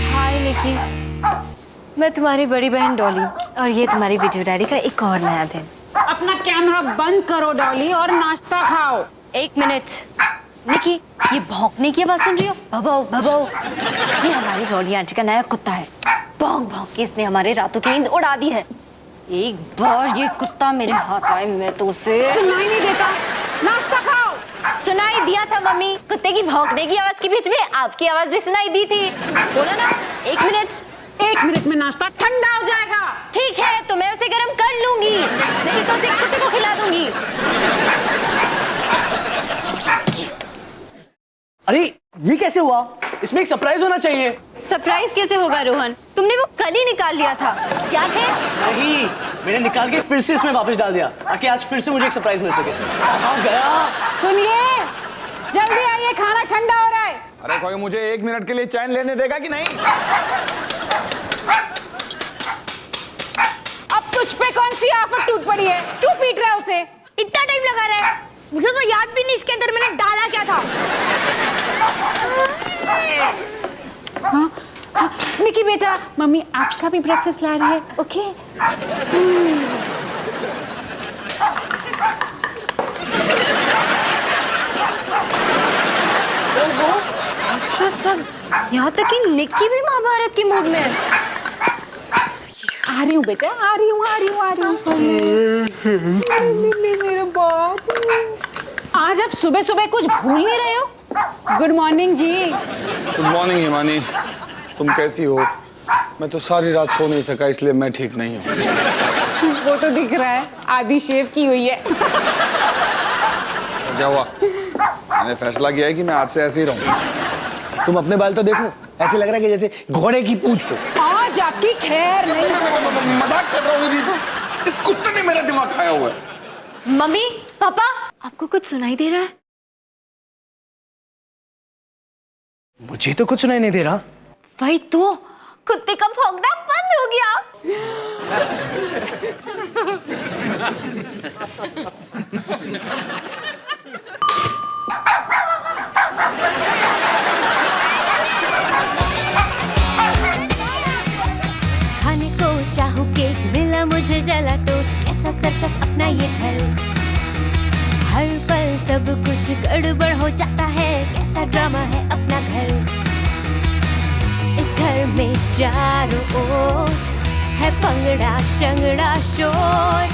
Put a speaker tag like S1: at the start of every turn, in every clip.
S1: हाय निकी, मैं तुम्हारी बड़ी बहन डॉली और ये तुम्हारी वीडियो डायरी का एक और नया दिन।
S2: अपना कैमरा बंद करो डॉली और नाश्ता खाओ।
S1: एक मिनट निकी, ये भौंकने की आवाज सुन रही हो? भभो भभो, ये हमारी डॉली आंटी का नया कुत्ता है। भौंक भौंक के इसने हमारे रातों की नींद उड़ा दी है। एक बार ये कुत्ता मेरे हाथ आए मैं तो उसे
S2: सुनाई नहीं देता। नाश्ता खाओ।
S1: सुनाई दिया था मम्मी, कुत्ते की भौंकने की आवाज के बीच में आपकी आवाज भी सुनाई दी थी। बोला ना, एक मिनट
S2: में नाश्ता ठंडा हो जाएगा।
S1: ठीक है, तो मैं उसे गर्म कर लूंगी, नहीं तो उसे कुत्ते को खिला दूंगी।
S3: अरे ये कैसे हुआ? इसमें एक सरप्राइज होना चाहिए।
S1: सरप्राइज कैसे होगा रोहन? तुमने वो कल ही निकाल लिया था। क्या थे?
S3: नहीं, मैंने निकाल के फिर से इसमें वापस डाल दिया ताकि आज फिर से मुझे एक सरप्राइज मिल सके। कहाँ गया?
S2: सुनिए, जल्दी आइए, खाना ठंडा हो रहा है।
S4: अरे कोई मुझे 1 मिनट के लिए चैन लेने देगा कि नहीं?
S2: अब तुझ पे कौन सी आफत टूट पड़ी है? क्यों पीट रहा है उसे?
S1: इतना टाइम लगा रहा है, मुझे तो याद भी नहीं इसके अंदर मैंने डाला क्या था।
S2: हाँ, हाँ, निकी बेटा, मम्मी आपका भी ब्रेकफास्ट ला रही है, ओके?
S1: आज तो सब, यहाँ तक कि निक्की भी महाभारत के मूड में है।
S2: आ रही हूँ बेटा, आ रही हूँ। मेरा बाप, आज आप सुबह सुबह कुछ भूल नहीं रहे हो? गुड मॉर्निंग जी।
S4: गुड मॉर्निंग हिमानी, तुम कैसी हो? मैं तो सारी रात सो नहीं सका, इसलिए मैं ठीक नहीं हूँ।
S2: वो तो दिख रहा है, आधी शेव की हुई है।
S4: क्या हुआ? मैंने फैसला किया है कि मैं आज से ऐसे ही रहूँ। तुम अपने बाल तो देखो, ऐसे लग रहा है कि जैसे घोड़े की पूंछ हो।
S2: आज आपकी खैर नहीं।
S4: मजाक कर रहा हूँ, इस कुत्ते ने मेरा दिमाग खाया हुआ है।
S1: मम्मी, पापा, आपको कुछ सुनाई दे रहा है?
S3: मुझे तो कुछ सुनाई नहीं दे रहा।
S1: वही तो, कुत्ते का भौंकना बंद हो गया।
S5: खाने को चाहूं केक, मिला मुझे जला टोस्ट, कैसा सर्कस अपना ये घर। हर पल सब कुछ गड़बड़ हो जाता है, कैसा ड्रामा है अपना घर। इस घर में चारों ओर है पंगड़ा शंगड़ा शोर।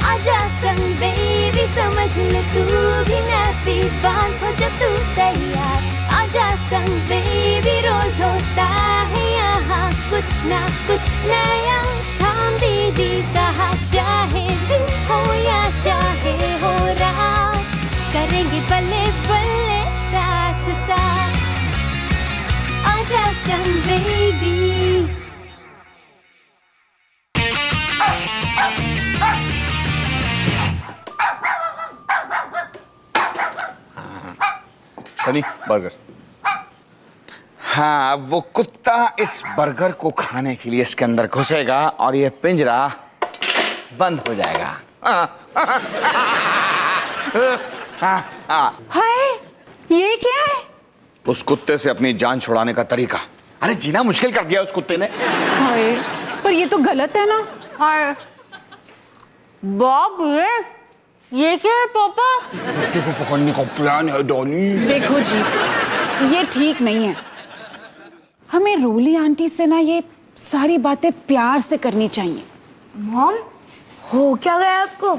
S5: आजा संग बेबी, समझ ले तू भी नैपी, बांध हो जब तू तैयार। आजा संग बेबी, रोज होता है यहाँ कुछ ना कुछ नया। थाम दीदी कहा, चाहे दिन हो या चाहे हो रात, करेंगे बल्ले बल्ले साथ साथ। आजा संग बेबी।
S4: सनी, बर्गर। हाँ, अब वो कुत्ता इस बर्गर को खाने के लिए इसके अंदर घुसेगा और ये पिंजरा बंद हो जाएगा।
S2: हाय, ये क्या है?
S4: उस कुत्ते से अपनी जान छुड़ाने का तरीका। अरे जीना मुश्किल कर दिया उस कुत्ते ने।
S2: हाय, पर ये तो गलत है ना।
S1: हाय बाप, ये क्या है पापा?
S4: कुत्ते को पकड़ने का प्लान है डॉली।
S2: देखो जी, ये ठीक नहीं है। हमें रोली आंटी से ना ये सारी बातें प्यार से करनी चाहिए।
S5: मॉम, हो क्या गया आपको?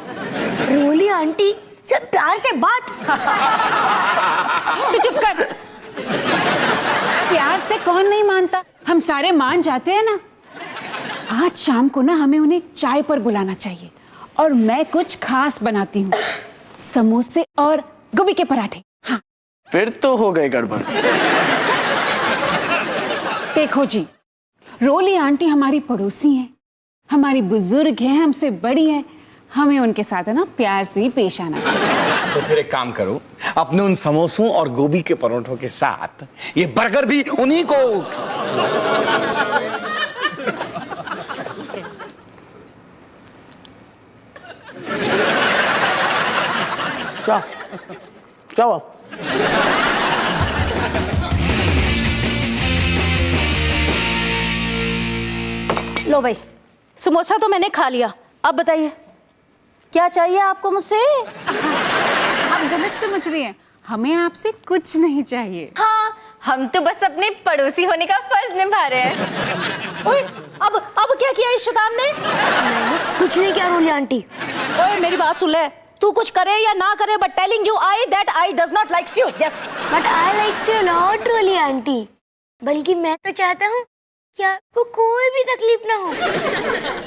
S5: रोली आंटी से प्यार से बात?
S2: तो चुप कर। प्यार से कौन नहीं मानता, हम सारे मान जाते हैं ना। आज शाम को ना हमें उन्हें चाय पर बुलाना चाहिए और मैं कुछ खास बनाती हूँ, समोसे और गोभी के पराठे। हाँ,
S3: फिर तो हो गए गड़बड़।
S2: देखो जी, रोली आंटी हमारी पड़ोसी हैं, हमारी बुजुर्ग हैं, हमसे बड़ी हैं, हमें उनके साथ है ना प्यार से ही पेश आना चाहिए।
S4: तो फिर एक काम करो, अपने उन समोसों और गोभी के परोठों के साथ ये बर्गर भी उन्हीं को।
S3: क्या क्या हुआ?
S6: लो भाई, समोसा तो मैंने खा लिया, अब बताइए क्या चाहिए आपको मुझसे?
S2: आप गलत समझ रही हैं, हमें आपसे कुछ नहीं चाहिए।
S1: हाँ, हम तो बस अपने पड़ोसी होने का फर्ज निभा रहे हैं।
S6: ओए, अब क्या किया इस शैतान ने?
S5: कुछ नहीं किया रोली आंटी।
S6: ओए मेरी बात सुन ले, तू कुछ करे या ना करे, but telling you I that I does not likes you. Yes,
S5: but I like you not Roli aunty, बल्कि मैं तो चाहता हूँ कि आपको कोई भी तकलीफ ना हो।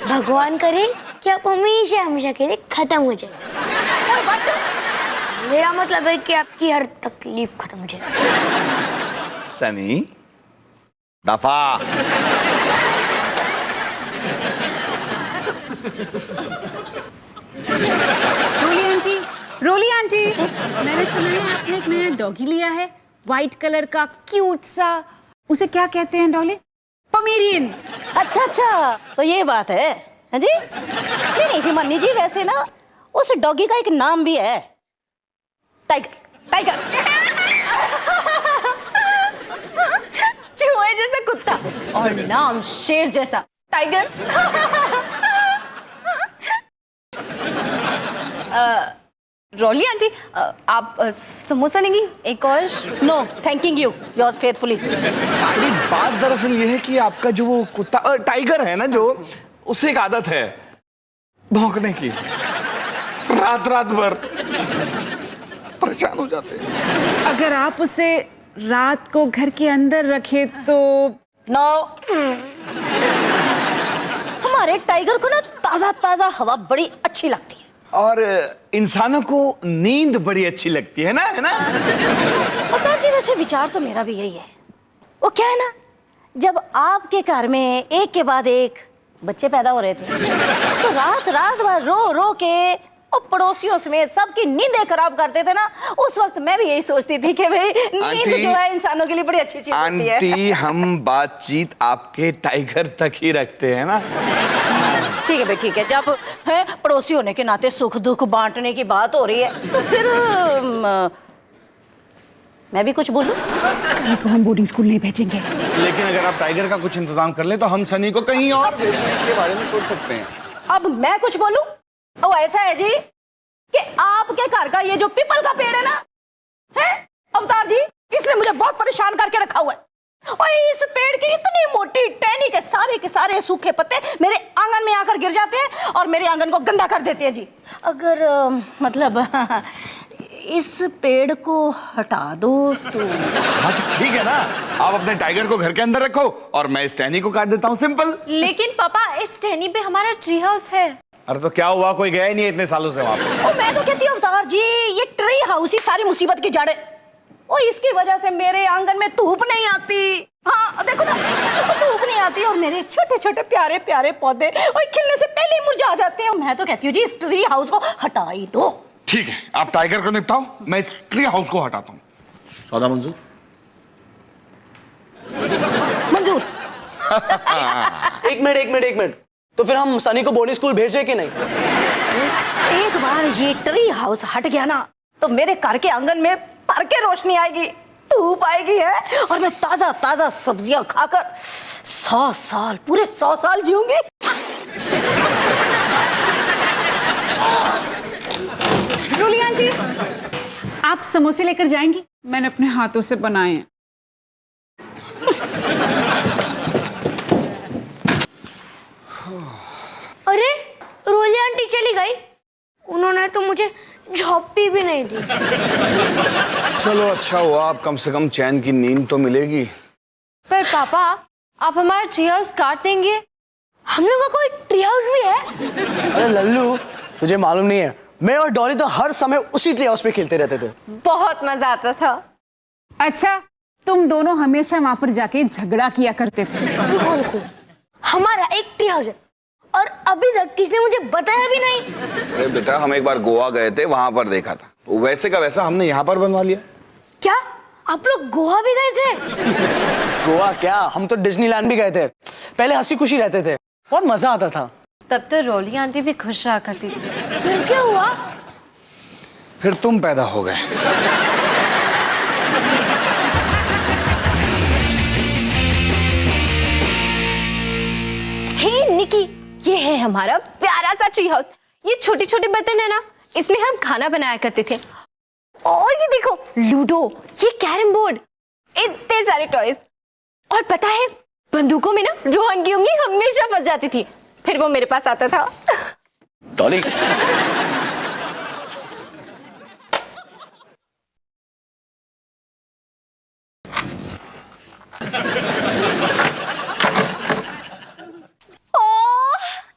S5: भगवान करे कि आप हमेशा हमेशा के लिए खत्म हो जाए। मेरा मतलब है कि आपकी हर तकलीफ खत्म हो जाए।
S7: सनी दफा।
S2: रोली आंटी, मैंने सुना है आपने एक नया डॉगी लिया है, व्हाइट कलर का क्यूट सा, उसे क्या कहते हैं डॉली? पमेरियन।
S6: अच्छा अच्छा, तो ये बात है जी। नहीं हिमानी जी, वैसे ना उस डॉगी का एक नाम भी है, टाइगर। टाइगर।
S1: चूहे जैसा कुत्ता और नाम शेर जैसा, टाइगर। रोली आंटी, आप समोसा लेंगी? एक और?
S6: No thanking you, yours faithfully.
S7: अरे बात दरअसल ये है कि आपका जो वो कुत्ता टाइगर है ना, जो उसे एक आदत है भौंकने की, रात रात भर परेशान हो जाते हैं।
S2: अगर आप उसे रात को घर के अंदर रखे तो?
S6: नो, हमारे टाइगर को ना ताजा ताजा हवा बड़ी अच्छी लगती है,
S7: और इंसानों को नींद बड़ी अच्छी लगती है ना,
S6: पता जी। वैसे विचार तो मेरा भी यही है। वो क्या है ना, जब आपके घर में एक के बाद एक बच्चे पैदा हो रहे थे, तो रात रात भर रो रो के और पड़ोसियों समेत सबकी नींदें खराब करते थे ना, उस वक्त मैं भी यही सोचती थी कि भाई नींद जो है इंसानों के लिए बड़ी अच्छी चीज होती है।
S7: आंटी, हम बातचीत आपके टाइगर तक ही रखते हैं ना।
S6: ठीक है भाई, ठीक है। जब है पड़ोसी होने के नाते सुख दुख बांटने की बात हो रही है, तो फिर मैं भी कुछ बोलूं?
S2: को हम बोर्डिंग स्कूल नहीं भेजेंगे।
S7: लेकिन अगर आप टाइगर का कुछ इंतजाम कर ले तो हम सनी को कहीं और भेजने के बारे में सोच सकते हैं।
S6: अब मैं कुछ बोलूं? ओ ऐसा है जी कि आपके घर का ये जो पीपल का पेड़ है ना, है अवतार जी, इसने मुझे बहुत परेशान करके रखा हुआ है। और इस पेड़ की इतनी मोटी टहनी के सारे सूखे पत्ते मेरे आंगन में आकर गिर जाते हैं और मेरे आंगन को गंदा कर देते हैं जी। अगर मतलब इस पेड़ को हटा दो तो?
S7: हाँ तो ठीक है ना, आप अपने टाइगर को घर के अंदर रखो और मैं इस टहनी को काट देता हूँ, सिंपल।
S1: लेकिन पापा, इस टहनी पे हमारा ट्री हाउस है।
S7: अरे तो क्या हुआ, कोई गया ही नहीं इतने सालों से वहां पे।
S6: मैं तो कहती हूँ अवतार जी, ये ट्री हाउस ही सारी मुसीबत की जड़ है। और इसकी वजह से मेरे आंगन में धूप नहीं आती। हाँ देखो ना, धूप नहीं आती और मेरे छोटे छोटे प्यारे प्यारे पौधे और खिलने से पहले ही मुरझा जाते हैं। मैं तो कहती हूँ जी, इस ट्री हाउस को हटा ही दो।
S7: ठीक है, आप टाइगर को निपटाओ, मैं इस ट्री हाउस को हटाता हूँ। सौदा मंजूर?
S6: मंजूर।
S3: एक मिनट, तो फिर हम सनी को बोर्डिंग स्कूल भेजे कि नहीं?
S6: एक बार ये ट्री हाउस हट गया ना, तो मेरे घर के आंगन में भर के रोशनी आएगी, धूप आएगी है, और मैं ताजा ताजा सब्जियां खाकर 100 साल, पूरे 100 साल जीऊंगी।
S2: रोली आंटी, आप समोसे लेकर जाएंगी? मैंने अपने हाथों से बनाए हैं।
S5: अरे रोली आंटी चली गई, उन्होंने तो मुझे झोंपी भी नहीं दी।
S4: चलो अच्छा हुआ, आप कम से कम चैन की नींद तो मिलेगी।
S1: पर पापा, आप हमारा ट्री हाउस काट देंगे?
S5: हम लोग का कोई ट्री हाउस भी है?
S3: अरे लल्लू, तुझे मालूम नहीं है, मैं और डॉली तो हर समय उसी ट्री हाउस पे खेलते रहते थे।
S1: बहुत मजा आता था।
S2: अच्छा, तुम दोनों हमेशा वहां पर जाके झगड़ा किया करते थे।
S5: हमारा एक ट्री हाउस है और अभी तक किसी ने मुझे बताया भी नहीं।
S4: अरे बेटा, हम एक बार गोवा गए थे, वहां पर देखा था, तो वैसे का वैसा हमने यहाँ पर बनवा लिया।
S5: क्या आप लोग गोवा भी गए थे?
S3: गोवा क्या, हम तो डिज्नीलैंड भी गए थे। पहले हंसी खुशी रहते थे, बहुत मजा आता था।
S1: तब तो रोली आंटी भी खुश रहा करती थी।
S5: फिर क्या हुआ?
S4: फिर तुम पैदा हो गए।
S5: हे
S1: हमारा प्यारा सा ट्री हाउस। ये छोटे छोटे बर्तन है ना, इसमें हम खाना बनाया करते थे। और ये देखो लूडो, ये कैरम बोर्ड, इतने सारे टॉयज। और पता है बंदूकों में ना रोहन की उंगली हमेशा फंस जाती थी, फिर वो मेरे पास आता था।
S3: डॉली,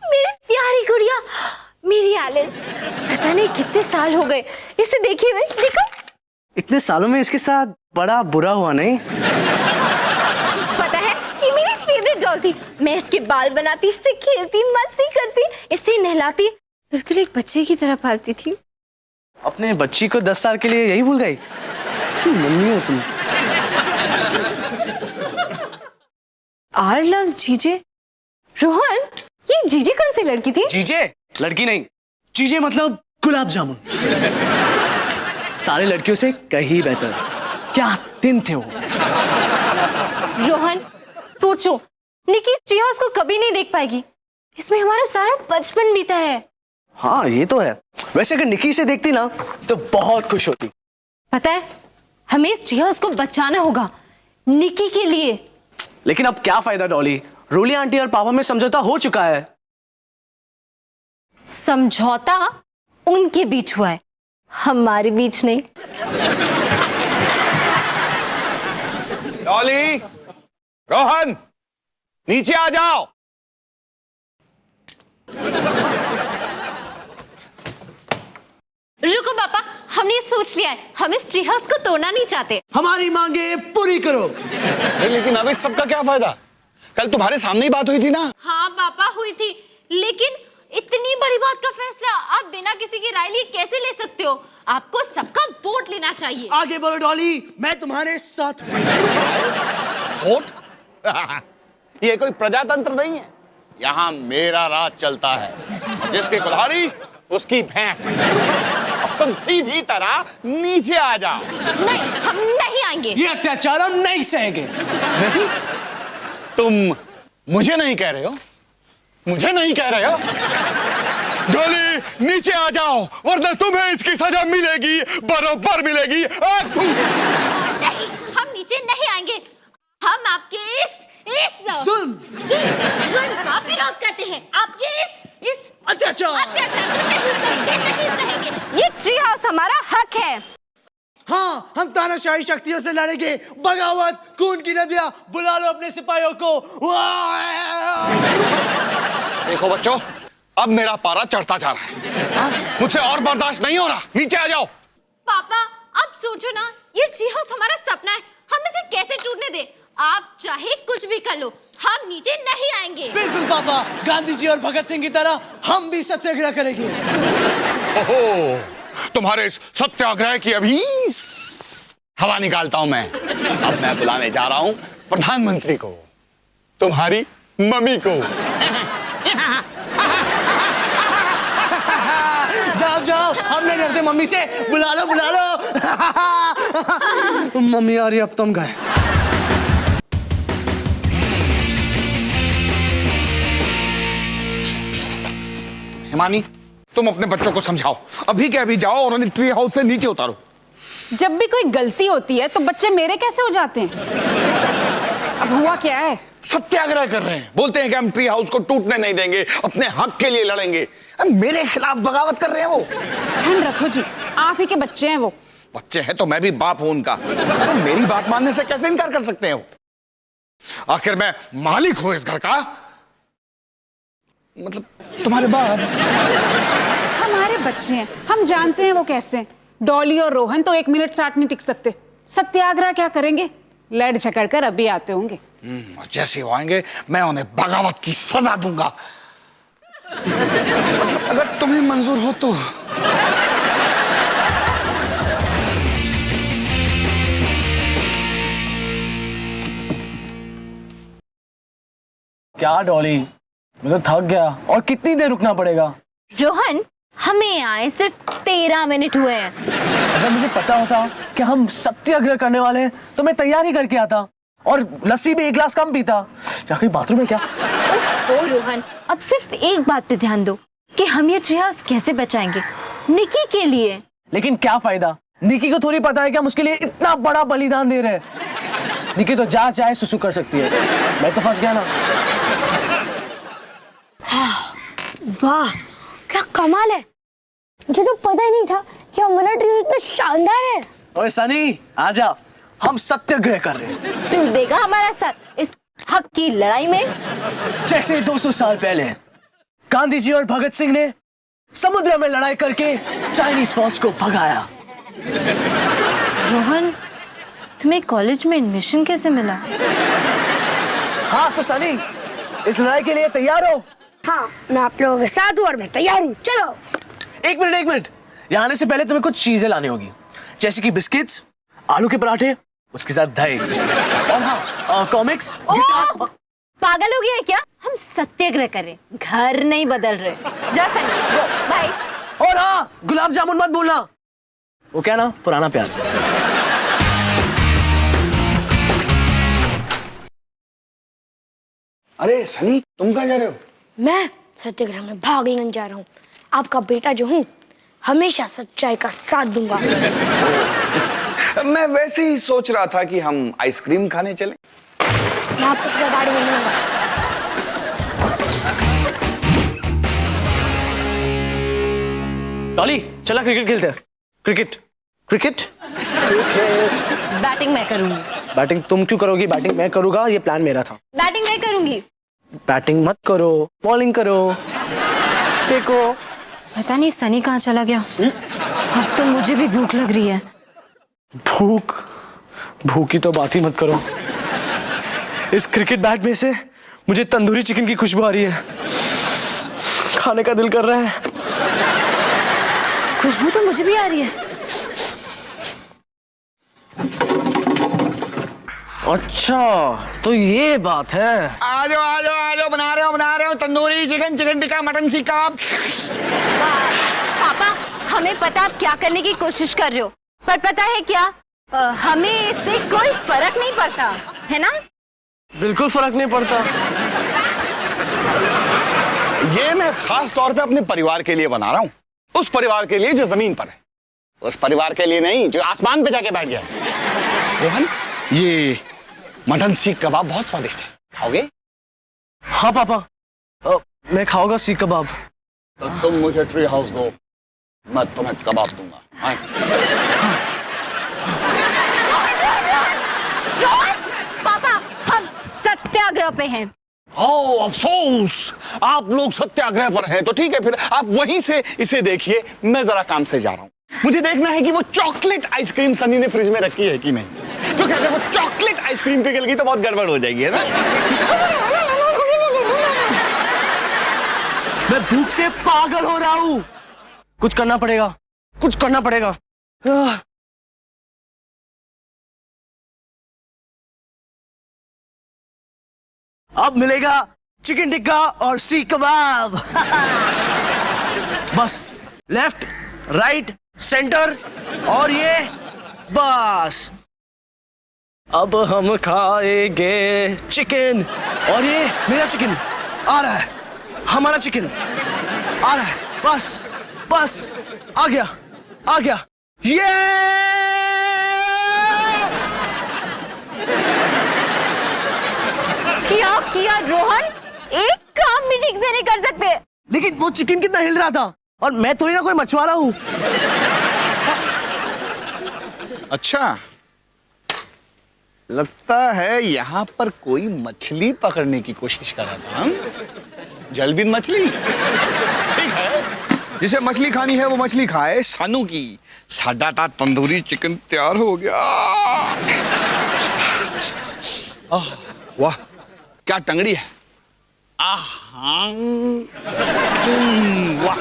S1: मेरी प्यारी गुड़िया, मेरी एलिस। पता नहीं कितने साल हो गए इसे देखे हुए। देखो
S3: इतने सालों में इसके साथ बड़ा बुरा हुआ नहीं?
S1: पता है कि मेरी फेवरेट डॉल थी। मैं इसके बाल बनाती, इससे खेलती, मस्ती करती, इसे नहलाती, बिल्कुल एक बच्चे की तरह पालती थी।
S3: अपने बच्ची को 10 साल के लिए यही भूल गई? अच्छी मम्मी हो तुम।
S1: आर लव्स जीजे। रोहन, ये जीजे कौन सी लड़की थी?
S3: जीजे लड़की नहीं, जीजे मतलब गुलाब जामुन। सारी लड़कियों से कहीं बेहतर। क्या दिन थे वो।
S1: रोहन सोचो, निकी इस ट्री हाउस को कभी नहीं देख पाएगी। इसमें हमारा सारा बचपन बीता है।
S3: हाँ ये तो है। वैसे अगर निकी से देखती ना तो बहुत खुश होती।
S1: पता है हमें इस ट्री हाउस को बचाना होगा, निकी के लिए।
S3: लेकिन अब क्या फायदा डॉली, रोली आंटी और पापा में समझौता हो चुका है।
S1: समझौता उनके बीच हुआ है, हमारे बीच नहीं।
S7: डॉली, रोहन, नीचे आ जाओ।
S1: रुको पापा, हमने सोच लिया है, हम इस ट्री हाउस को तोड़ना नहीं चाहते।
S3: हमारी मांगे पूरी करो।
S4: लेकिन अब इस सबका क्या फायदा? कल तुम्हारे सामने ही बात हुई थी ना।
S1: हाँ पापा हुई थी, लेकिन इतनी बड़ी बात का फैसला आप बिना किसी की राय लिए कैसे ले सकते हो? आपको सबका वोट लेना चाहिए।
S3: आगे बढ़ो डॉली, मैं तुम्हारे साथ हूं।
S4: वोट? ये कोई प्रजातंत्र नहीं है, यहाँ मेरा राज चलता है। और जिसकी कुल्हाड़ी उसकी भैंस। अब तुम सीधी तरह नीचे आ जाओ।
S1: नहीं, हम नहीं आएंगे।
S3: ये अत्याचार हम नहीं सहेंगे।
S4: नहीं? तुम मुझे नहीं कह रहे हो? मुझे नहीं कह रहे हो? डॉली नीचे आ जाओ, वरना तुम्हें इसकी सजा मिलेगी, बराबर मिलेगी।
S1: नहीं, हम नीचे नहीं आएंगे। हम आपके इस जुल्म का विरोध करते हैं। आपके इस
S3: अत्याचार
S1: को नहीं सहेंगे। ये ट्री हाउस हमारा हक है।
S3: हाँ, हम तानाशाही शक्तियों से लड़ेंगे। बगावत, खून की नदियां, बुला लो अपने सिपाहियों को।
S4: देखो बच्चों, अब मेरा पारा चढ़ता जा रहा है। मुझसे और बर्दाश्त नहीं हो रहा। नीचे आ जाओ।
S1: पापा अब सोचो ना, ये ट्री हाउस हमारा सपना है, हम इसे कैसे टूटने दे? आप चाहे कुछ भी कर लो, हम नीचे नहीं आएंगे।
S3: बिल्कुल पापा, गांधी जी और भगत सिंह की तरह हम भी सत्याग्रह करेंगे।
S4: ओहो, तुम्हारे इस सत्याग्रह की अभी हवा निकालता हूं मैं। अब मैं बुलाने जा रहा हूं प्रधानमंत्री को, तुम्हारी मम्मी को।
S3: जाओ जाओ, हम नहीं डरते मम्मी से। बुला लो बुला लो। मम्मी आ रही, अब तुम गए।
S4: हिमानी, तुम अपने बच्चों को समझाओ, अभी के अभी जाओ और उन्हें ट्री हाउस से नीचे उतारो।
S2: जब भी कोई गलती होती है तो बच्चे मेरे कैसे हो जाते हैं? अब हुआ क्या है?
S4: सत्याग्रह कर रहे हैं, बोलते हैं कि हम ट्री हाउस को टूटने नहीं देंगे, अपने हक के लिए लड़ेंगे। अब मेरे खिलाफ बगावत कर रहे हैं वो।
S2: ध्यान रखो जी, आप ही के बच्चे हैं वो।
S4: बच्चे हैं तो मैं भी बाप हूं उनका। अरे मेरी बात मानने से कैसे इनकार कर सकते हैं वो? आखिर मैं मालिक हूं इस घर का, मतलब तुम्हारे बाप।
S2: हमारे बच्चे हैं, हम जानते हैं वो कैसे। डॉली और रोहन तो 1 मिनट साथ नहीं टिक सकते। सत्याग्रह क्या करेंगे? लड़ झगड़ कर अभी आते होंगे।
S4: जैसे वो आएंगे मैं उन्हें बगावत की सजा दूंगा। मतलब अगर तुम्हें मंजूर हो तो।
S3: क्या डॉली, मैं तो थक गया। और कितनी देर रुकना पड़ेगा?
S1: रोहन, हमें आए सिर्फ 13 मिनट हुए हैं।
S3: अगर मुझे पता होता कि हम सत्याग्रह करने वाले हैं तो मैं तैयारी करके आता।
S8: और लस्सी भी 1 गिलास कम पीता। जाके बाथरूम में क्या?
S1: ओ रोहन, अब सिर्फ एक बात पे ध्यान दो कि हम ये ट्रीहाउस कैसे बचाएंगे निकी के लिए।
S8: लेकिन क्या फायदा? निकी को थोड़ी पता है कि हम उसके लिए इतना बड़ा बलिदान दे रहे हैं। निकी तो जहाँ चाहे सुसु कर सकती है, मैं तो फंस गया ना।
S5: वाह क्या कमाल है, मुझे तो पता ही नहीं था कि हमारा ट्री इतना शानदार है।
S8: ओए सनी आजा, हम सत्याग्रह कर रहे हैं।
S1: तू देगा हमारा साथ इस हक की लड़ाई में।
S8: जैसे 200 साल पहले गांधी जी और भगत सिंह ने समुद्र में लड़ाई करके चाइनीज फौज को भगाया।
S1: रोहन, तुम्हें कॉलेज में एडमिशन कैसे मिला?
S8: हाँ तो सनी, इस लड़ाई के लिए तैयार हो?
S5: हाँ मैं आप लोगों के साथ हूँ और मैं तैयार हूँ। चलो।
S8: एक मिनट, यहाँ आने से पहले तुम्हें कुछ चीजें लानी होगी, जैसे कि बिस्किट्स, आलू के पराठे, उसके साथ दही और हाँ कॉमिक्स।
S1: पागल हो गया है क्या? हम सत्याग्रह कर रहे, घर नहीं बदल रहे। जा सनी, बाय।
S8: और हाँ गुलाब जामुन मत भूलना, वो क्या ना, पुराना प्यार।
S7: अरे सनी, तुम कहाँ जा रहे हो?
S5: मैं सत्याग्रह में भाग लेने जा रहा हूँ। आपका बेटा जो हूँ हमेशा सच्चाई का साथ दूंगा।
S7: मैं वैसे ही सोच रहा था कि हम आइसक्रीम खाने चलें।
S5: मैं आपको पूरा गाड़ी में लूंगा।
S8: डॉली चला क्रिकेट खेलते हैं। Cricket cricket cricket.
S1: बैटिंग मैं करूंगी।
S8: बैटिंग तुम क्यों करोगी? बैटिंग मैं करूंगा, ये प्लान मेरा था।
S1: बैटिंग मैं करूंगी।
S8: बैटिंग मत करो, बॉलिंग करो। देखो
S1: पता नहीं सनी कहाँ चला गया। अब तो मुझे भी भूख लग रही है।
S8: भूख की तो बात ही मत करो। इस क्रिकेट बैट में से मुझे तंदूरी चिकन की खुशबू आ रही है, खाने का दिल कर रहा है।
S1: खुशबू तो मुझे भी आ रही है।
S8: अच्छा तो ये बात है।
S4: आ जाओ, बना रहे हो tandoori chicken, chicken tikka, mutton caeca.
S1: पापा, हमें पता आप क्या करने की कोशिश कर रहे हो, पर पता है क्या, हमें इससे कोई फर्क नहीं पड़ता, है ना?
S8: बिल्कुल फर्क नहीं पड़ता।
S4: ये मैं खास तौर पे अपने परिवार के लिए बना रहा हूँ, उस परिवार के लिए जो जमीन पर है, उस परिवार के लिए नहीं जो आसमान पे जाके बैठ गया। रोहन, ये मटन सीख कबाब बहुत स्वादिष्ट है, खाओगे?
S8: हाँ पापा, मैं खाऊंगा सीख कबाब।
S4: तो तुम मुझे ट्री हाउस दो, मैं तुम्हें कबाब दूंगा।
S1: पापा, हम सत्याग्रह पे हैं।
S4: ओह अफसोस, आप लोग सत्याग्रह पर हैं, तो ठीक है फिर आप वहीं से इसे देखिए, मैं जरा काम से जा रहा हूँ। मुझे देखना है कि वो चॉकलेट आइसक्रीम सनी ने फ्रिज में रखी है कि नहीं, क्योंकि अगर वो चॉकलेट आइसक्रीम पिघल गई तो बहुत गड़बड़ हो जाएगी, है ना?
S8: मैं भूख से पागल हो रहा हूँ, कुछ करना पड़ेगा, कुछ करना पड़ेगा। अब मिलेगा चिकन टिक्का और सीख कबाब। बस लेफ्ट राइट सेंटर और ये बस। अब हम खाएंगे चिकन, और ये मेरा चिकन आ रहा है, हमारा चिकन आ रहा है। बस बस आ गया ये।
S1: क्या किया रोहन? एक काम भी ठीक से नहीं कर सकते।
S8: लेकिन वो चिकन कितना हिल रहा था, और मैं थोड़ी ना कोई मछुआरा हूँ।
S4: अच्छा, लगता है यहाँ पर कोई मछली पकड़ने की कोशिश कर रहा था। जलबिन मछली, ठीक है, जिसे मछली खानी है वो मछली खाए। सानू की साडा ता तंदूरी चिकन तैयार हो गया। वाह क्या टंगड़ी है। वाह,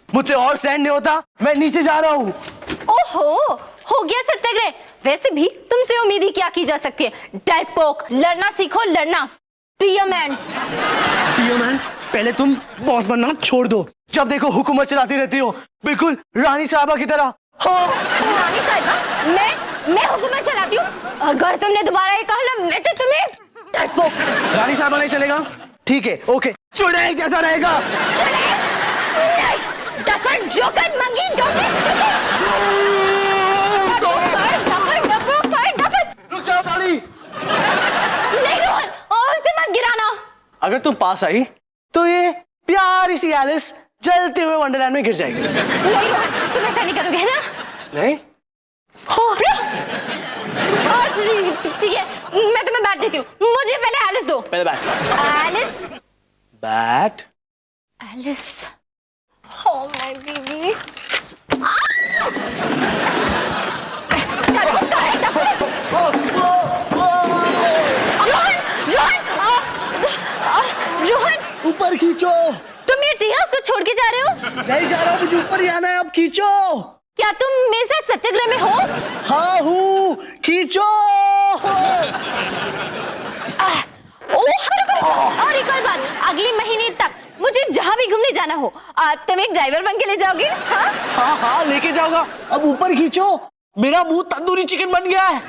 S8: मुझसे और सहन नहीं होता, मैं नीचे जा रहा हूँ।
S1: ओहो, हो गया सत्याग्रह। वैसे भी तुमसे उम्मीद ही क्या की जा सकती है? डरपोक, लड़ना सीखो, लड़ना। प्रिया मैन,
S8: पहले तुम बॉस बनना छोड़ दो। जब देखो हुकूमत चलाती रहती हो, बिल्कुल रानी साहबा की तरह। हाँ।
S1: रानी साहिबा, मैं हुकूमत अगर तुमने दोबारा ये कहा ना मैं तो तुम्हें डरपोक।
S8: रानी साहब नहीं चलेगा? ठीक है, ओके। चुड़ैल कैसा रहेगा?
S1: डफर जोकर मंगी डोंगी
S8: रुक जाओ डॉली।
S1: नहीं रोहन, उससे मत गिराना।
S8: अगर तुम पास आई तो ये प्यारी सी एलिस जलते हुए वंडरलैंड में गिर जाएगी।
S1: नहीं रोहन, तुम ऐसा नहीं करोगे ना?
S8: नहीं?
S1: ठीक है, मैं तुम्हें बैट देती हूँ। मुझे पहले एलिस दो।
S8: पहले bat.
S1: Alice.
S8: Bat.
S1: Alice. Oh my baby. Rohan,
S8: ऊपर खींचो।
S1: तुम ये ट्री हाउस को छोड़ के जा रहे हो?
S8: नहीं जा रहा हूँ, मुझे ऊपर ही आना है। अब खींचो।
S1: क्या तुम मेरे साथ सत्याग्रह में हो?
S8: हाँ हूँ, खींचो।
S1: और एक और बात, अगले महीने तक मुझे जहाँ भी घूमने जाना हो तुम एक ड्राइवर बन के ले जाओगे? हाँ
S8: हाँ हाँ, लेके जाऊंगा। अब ऊपर खींचो, मेरा मुंह तंदूरी चिकन बन गया है।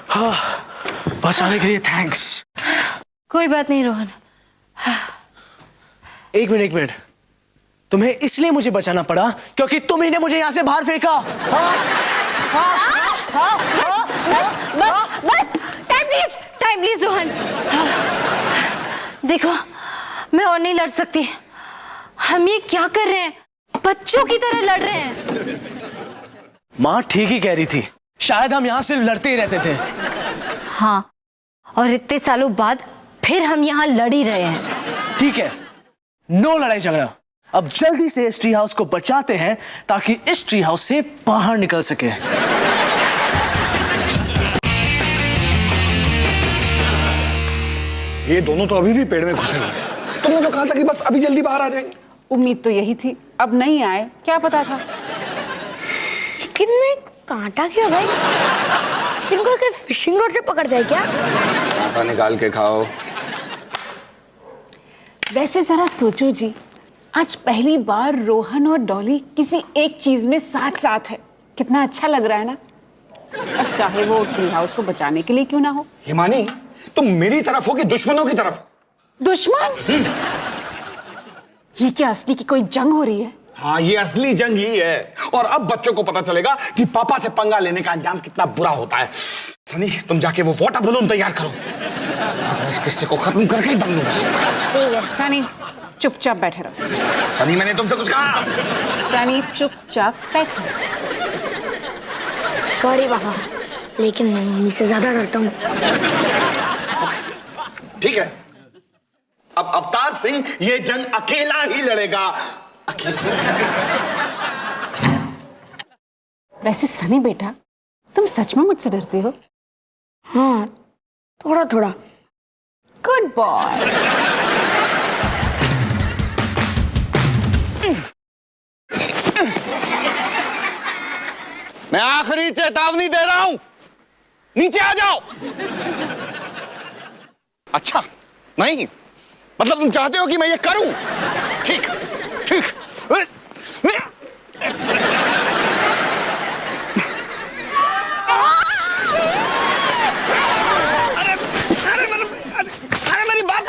S8: हाँ, बचाने के लिए थैंक्स।
S1: कोई बात नहीं रोहन।
S8: एक मिनट। तुम्हें इसलिए मुझे बचाना पड़ा क्योंकि तुम्ही ने मुझे यहाँ से बाहर फेंका।
S1: बस टाइम प्लीज रोहन। देखो, मैं और नहीं लड़ सकती। हम ये क्या कर रहे हैं? बच्चों की तरह लड़ रहे हैं।
S8: माँ ठीक ही कह रही थी, शायद हम यहाँ सिर्फ लड़ते ही रहते थे।
S1: हाँ, और इतने सालों बाद फिर हम यहाँ लड़ ही रहे हैं।
S8: ठीक है, नो लड़ाई झगड़ा। अब जल्दी से इस ट्री हाउस को बचाते हैं ताकि इस ट्री हाउस से बाहर निकल सके।
S7: ये दोनों तो अभी भी पेड़ में घुसे हुए हैं। तुमने तो कहा था कि बस अभी जल्दी बाहर आ जाएंगे।
S2: उम्मीद तो यही थी, अब नहीं आए, क्या पता था।
S5: चिकन में कांटा क्यों भाई? चिकन को क्या फिशिंग रॉड से पकड़ जाए क्या?
S7: कांटा निकाल के खाओ।
S2: वैसे जरा सोचो जी, आज पहली बार रोहन और डॉली किसी एक चीज में साथ साथ है। कितना अच्छा लग रहा है ना? बस चाहे वो ट्री हाउस को बचाने के लिए क्यों ना हो।
S7: हिमानी, तुम मेरी तरफ हो कि दुश्मनों की तरफ?
S2: दुश्मन? ये क्या असली की कोई जंग हो रही है?
S7: हाँ, ये असली जंग ही है। और अब बच्चों को पता चलेगा कि पापा से पंगा लेने का अंजाम कितना बुरा होता है। सनी, तुम जाके वो वाटर बलून तैयार करो। आज इस किस्से को खत्म करके ही दम लूंगा।
S5: ठीक है।
S2: सनी चुपचाप बैठे रहो।
S7: सनी, मैंने तुमसे कुछ कहा?
S2: सनी चुपचाप बैठो।
S5: सॉरी पापा, लेकिन मैं मम्मी से ज्यादा डरता हूँ।
S7: ठीक है, अब अवतार सिंह ये जंग अकेला ही लड़ेगा। अकेला।
S2: वैसे सनी बेटा, तुम सच में मुझसे डरते हो?
S5: हाँ, थोड़ा थोड़ा।
S2: Good boy.
S4: मैं आखिरी चेतावनी दे रहा हूं, नीचे आ जाओ। अच्छा, नहीं मतलब तुम चाहते हो कि मैं ये करूं? ठीक ठीक। अरे मेरी बात।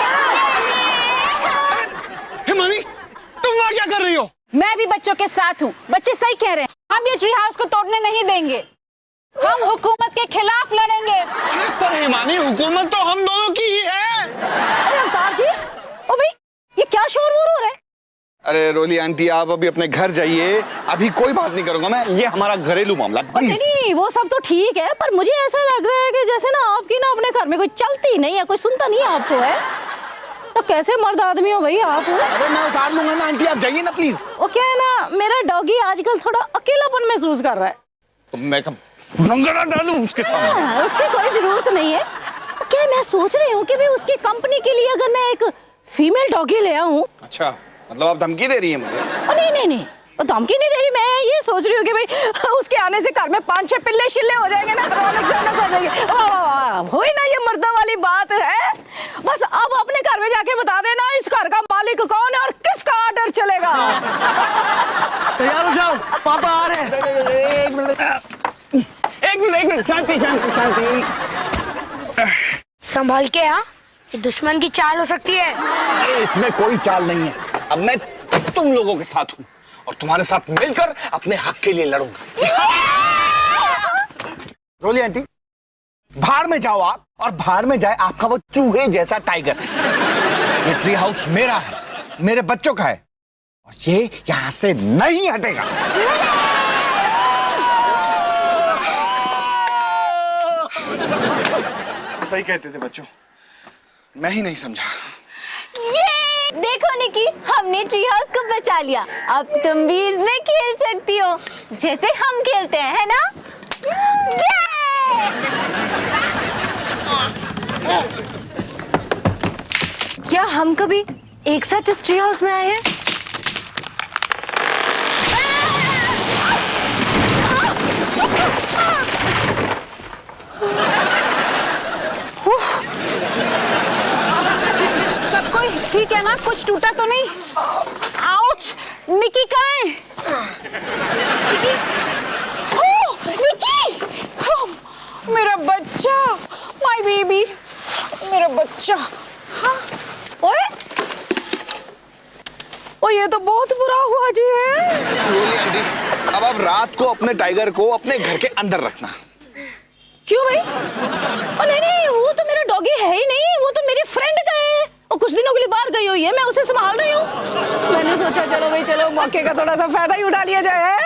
S4: हिमानी, तुम वहां क्या कर रही हो?
S2: मैं भी बच्चों के साथ हूँ। बच्चे सही कह रहे हैं, हम ये ट्री हाउस को तोड़ने नहीं देंगे। हम हुकूमत के खिलाफ लड़ेंगे।
S4: पर हिमानी, हुकूमत तो हम दोनों की ही है।
S6: अरे अवतार जी, ओ भाई, ये क्या शोर-वोर हो रहा है?
S4: अरे रोली आंटी, आप अभी अपने घर जाइए, अभी कोई बात नहीं करूंगा मैं। ये हमारा घरेलू मामला, प्लीज।
S6: नहीं, वो सब तो ठीक है, पर मुझे ऐसा लग रहा है कि जैसे ना आपकी ना अपने घर में कोई चलती नहीं है, कोई सुनता नहीं है आपको, है? तो कैसे मर्द आदमी हो भाई आप?
S4: अरे मैं उतार लूंगा ना आंटी, आप जाइए ना प्लीज।
S6: वो क्या है ना, मेरा डॉगी आजकल थोड़ा अकेलापन महसूस कर रहा है।
S4: तो मैं कब भंगड़ा डालूं उसके सामने?
S6: हाँ, उसकी कोई जरूरत नहीं है। क्या मैं सोच रही हूँ कि भी उसकी कंपनी के लिए अगर मैं एक फीमेल डॉगी ले आऊं।
S4: अच्छा, मतलब आप धमकी दे रही हैं मुझे?
S6: नहीं नहीं नहीं, धमकी नहीं दे रही, मैं ये सोच रही हूँ कि भाई उसके आने से घर में 5-6 पिल्ले शिल्ले हो जाएंगे ना, रौनक जौनक हो जाएगी। हो ही ना, ये मर्दों वाली बात है। बस अब अपने घर में जाके बता देना इस घर का मालिक कौन है और किसका ऑर्डर चलेगा।
S8: तैयार हो जाओ, पापा आ रहे हैं।
S4: एक मिनट, शांति शांति शांति।
S5: संभाल के हाँ, ये दुश्मन की चाल हो सकती है।
S7: इसमें कोई चाल नहीं है। अब मैं तुम लोगों के साथ हूँ और तुम्हारे साथ मिलकर अपने हक के लिए लड़ूंगा। रोली आंटी, भाड़ में जाओ आप, और भाड़ में जाए आपका वो चूहे जैसा टाइगर। ये ट्री हाउस मेरा है, मेरे बच्चों का है, और ये यहां से नहीं हटेगा। सही कहते थे बच्चों, मैं ही नहीं समझा।
S1: ये देखो निकी, हमने ट्री हाउस को बचा लिया। अब तुम भी इसमें खेल सकती हो जैसे हम खेलते हैं, है ना? क्या हम कभी एक साथ इस ट्री हाउस में आए हैं?
S2: सब कोई ठीक है ना? कुछ टूटा तो नहीं? आउच! निकी कहाँ है? निकी! मेरा बच्चा, माय बेबी, मेरा बच्चा। हाँ?
S6: ओए ओ, ये तो बहुत बुरा हुआ जी है।
S7: रोली आंटी, अब आप रात को अपने टाइगर को अपने घर के अंदर रखना।
S6: क्यों भाई? ओ नहीं नहीं, वो तो मेरा डॉगी है ही नहीं, वो तो मेरी फ्रेंड का है। वो कुछ दिनों के लिए बाहर गई हुई है, मैं उसे संभाल रही हूँ। मैंने सोचा चलो भाई, चलो मौके का थोड़ा सा फायदा ही उठा लिया जाए।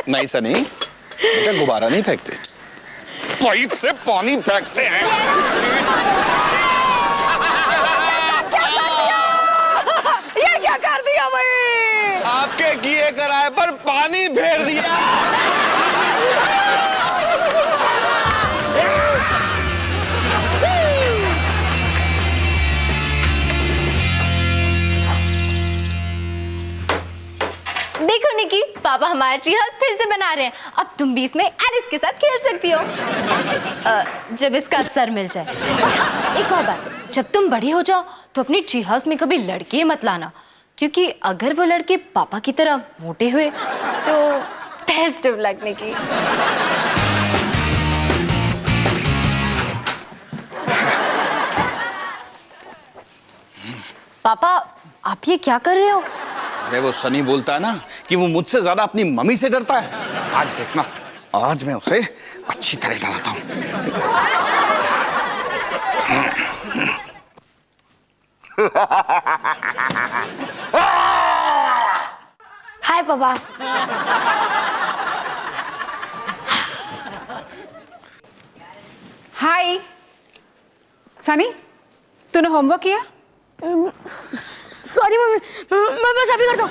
S7: नहीं सनी, बेटा गुब्बारा नहीं फेंकते, पाइप से पानी फेंकते हैं।
S6: ये क्या कर दिया भाई?
S7: आपके किए कराए पर पानी फेर दिया।
S1: देखो निकी, पापा हमारा ट्री हाउस फिर से बना रहे हैं। अब तुम भी इसमें एलिस के साथ खेल सकती हो, जब इसका सर मिल जाए। एक और बात, जब तुम बड़ी हो जाओ तो अपनी ट्री हाउस में कभी लड़के मत लाना, क्योंकि अगर वो लड़के पापा की तरह मोटे हुए तो बेस्ट ऑफ लक निकी। पापा, आप ये क्या कर रहे हो?
S7: अरे वो सनी बोलता है ना कि वो मुझसे ज्यादा अपनी मम्मी से डरता है। आज देखना, आज मैं उसे अच्छी तरह डराता हूँ।
S5: हाय पापा।
S2: हाय सनी, तूने होमवर्क किया?
S5: सॉरी मम्मी, मैं बस अभी करता हूँ।